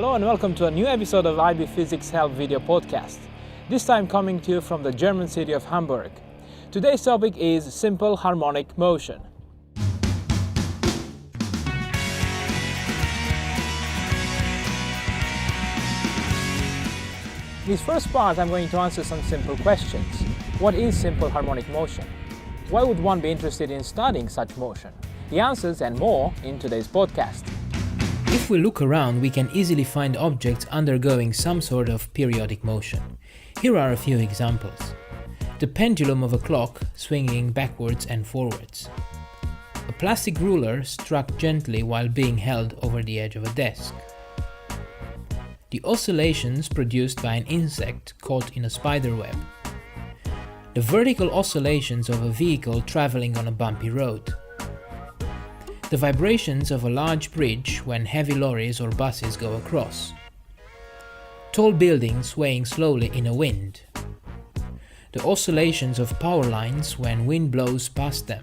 Hello and welcome to a new episode of IB Physics Help video podcast. This time coming to you from the German city of Hamburg. Today's topic is simple harmonic motion. In this first part, I'm going to answer some simple questions. What is simple harmonic motion? Why would one be interested in studying such motion? The answers and more in today's podcast. If we look around, we can easily find objects undergoing some sort of periodic motion. Here are a few examples. The pendulum of a clock swinging backwards and forwards. A plastic ruler struck gently while being held over the edge of a desk. The oscillations produced by an insect caught in a spider web. The vertical oscillations of a vehicle traveling on a bumpy road. The vibrations of a large bridge when heavy lorries or buses go across. Tall buildings swaying slowly in a wind. The oscillations of power lines when wind blows past them.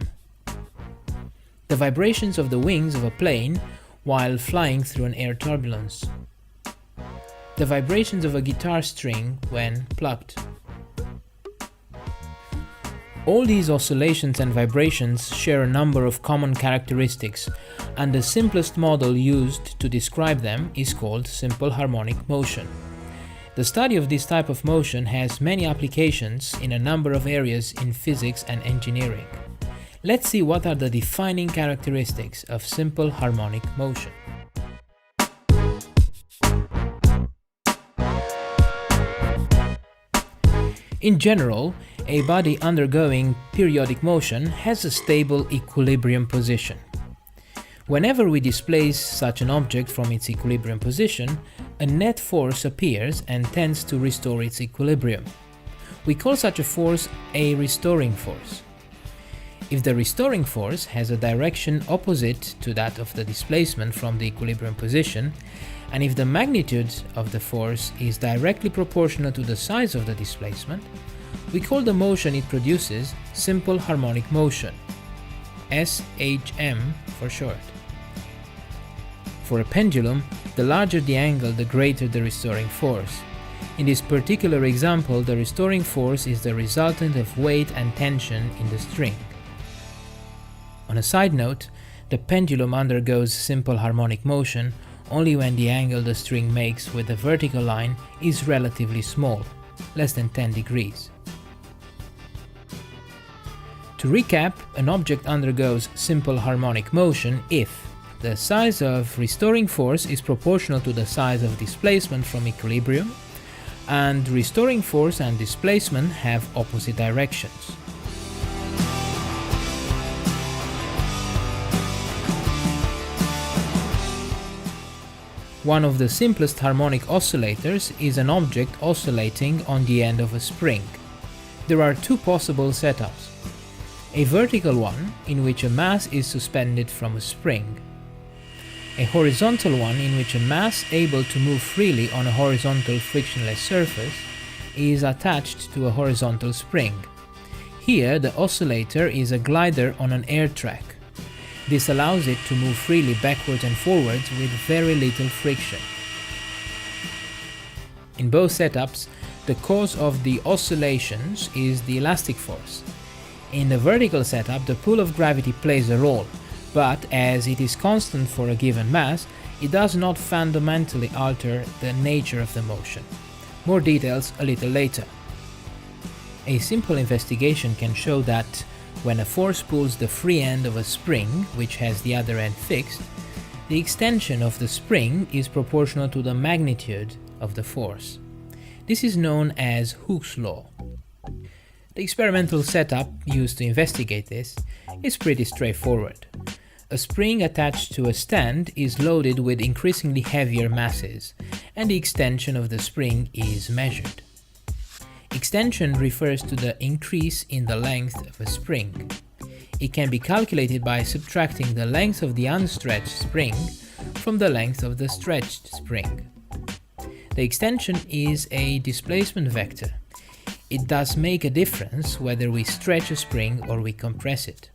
The vibrations of the wings of a plane while flying through an air turbulence. The vibrations of a guitar string when plucked. All these oscillations and vibrations share a number of common characteristics, and the simplest model used to describe them is called simple harmonic motion. The study of this type of motion has many applications in a number of areas in physics and engineering. Let's see what are the defining characteristics of simple harmonic motion. In general, a body undergoing periodic motion has a stable equilibrium position. Whenever we displace such an object from its equilibrium position, a net force appears and tends to restore its equilibrium. We call such a force a restoring force. If the restoring force has a direction opposite to that of the displacement from the equilibrium position, and if the magnitude of the force is directly proportional to the size of the displacement, we call the motion it produces simple harmonic motion, SHM for short. For a pendulum, the larger the angle, the greater the restoring force. In this particular example, the restoring force is the resultant of weight and tension in the string. On a side note, the pendulum undergoes simple harmonic motion only when the angle the string makes with the vertical line is relatively small, less than 10 degrees. To recap, an object undergoes simple harmonic motion if the size of restoring force is proportional to the size of displacement from equilibrium, and restoring force and displacement have opposite directions. One of the simplest harmonic oscillators is an object oscillating on the end of a spring. There are two possible setups. A vertical one, in which a mass is suspended from a spring. A horizontal one, in which a mass able to move freely on a horizontal frictionless surface is attached to a horizontal spring. Here, the oscillator is a glider on an air track. This allows it to move freely backwards and forwards with very little friction. In both setups, the cause of the oscillations is the elastic force. In the vertical setup, the pull of gravity plays a role, but as it is constant for a given mass, it does not fundamentally alter the nature of the motion. More details a little later. A simple investigation can show that when a force pulls the free end of a spring, which has the other end fixed, the extension of the spring is proportional to the magnitude of the force. This is known as Hooke's law. The experimental setup used to investigate this is pretty straightforward. A spring attached to a stand is loaded with increasingly heavier masses, and the extension of the spring is measured. Extension refers to the increase in the length of a spring. It can be calculated by subtracting the length of the unstretched spring from the length of the stretched spring. The extension is a displacement vector. It does make a difference whether we stretch a spring or we compress it.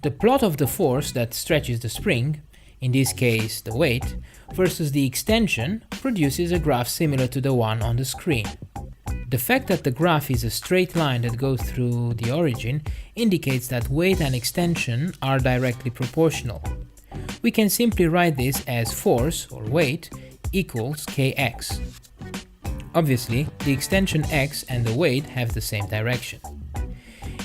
The plot of the force that stretches the spring in this case the weight, versus the extension produces a graph similar to the one on the screen. The fact that the graph is a straight line that goes through the origin indicates that weight and extension are directly proportional. We can simply write this as force, or weight, equals kx. Obviously, the extension x and the weight have the same direction.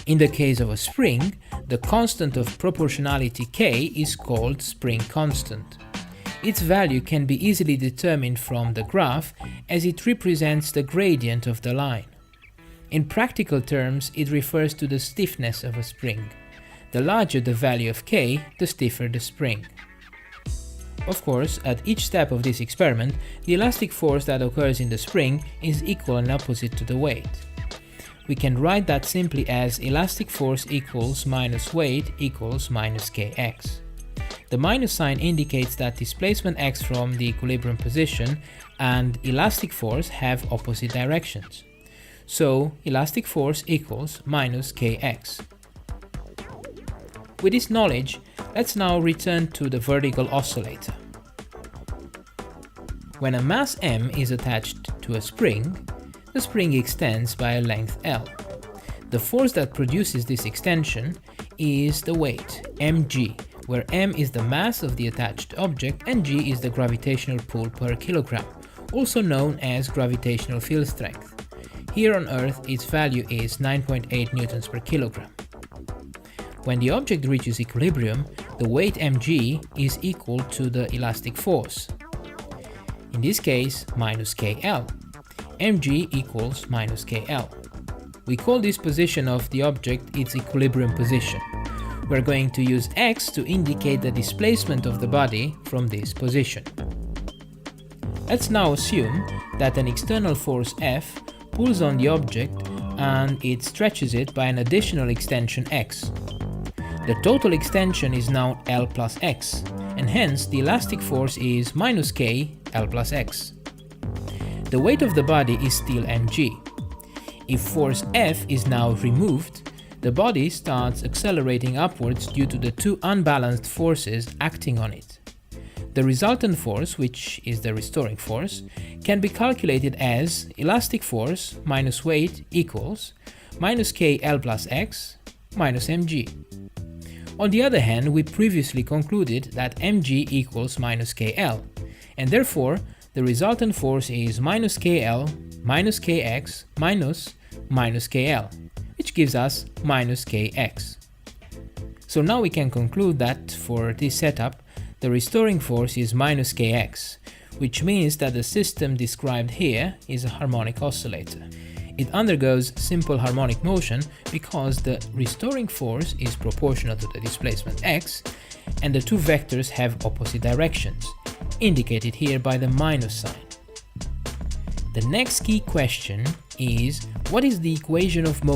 In the case of a spring, the constant of proportionality k is called spring constant. Its value can be easily determined from the graph as it represents the gradient of the line. In practical terms, it refers to the stiffness of a spring. The larger the value of k, the stiffer the spring. Of course, at each step of this experiment, the elastic force that occurs in the spring is equal and opposite to the weight. We can write that simply as elastic force equals minus weight equals minus kx. The minus sign indicates that displacement x from the equilibrium position and elastic force have opposite directions. So, elastic force equals minus kx. With this knowledge, let's now return to the vertical oscillator. When a mass m is attached to a spring, the spring extends by a length L. The force that produces this extension is the weight, mg, where m is the mass of the attached object and g is the gravitational pull per kilogram, also known as gravitational field strength. Here on Earth, its value is 9.8 newtons per kilogram. When the object reaches equilibrium, the weight mg is equal to the elastic force. In this case, minus kl. mg equals minus kl. We call this position of the object its equilibrium position. We're going to use x to indicate the displacement of the body from this position. Let's now assume that an external force F pulls on the object and it stretches it by an additional extension x. The total extension is now L plus x, and hence the elastic force is minus k L plus x. The weight of the body is still mg. If force F is now removed, the body starts accelerating upwards due to the two unbalanced forces acting on it. The resultant force, which is the restoring force, can be calculated as elastic force minus weight equals minus k L plus x minus mg. On the other hand, we previously concluded that mg equals minus kl, and therefore the resultant force is minus kl minus kx minus kl, which gives us minus kx. So now we can conclude that for this setup, the restoring force is minus kx, which means that the system described here is a harmonic oscillator. It undergoes simple harmonic motion because the restoring force is proportional to the displacement x, and the two vectors have opposite directions, indicated here by the minus sign. The next key question is, what is the equation of motion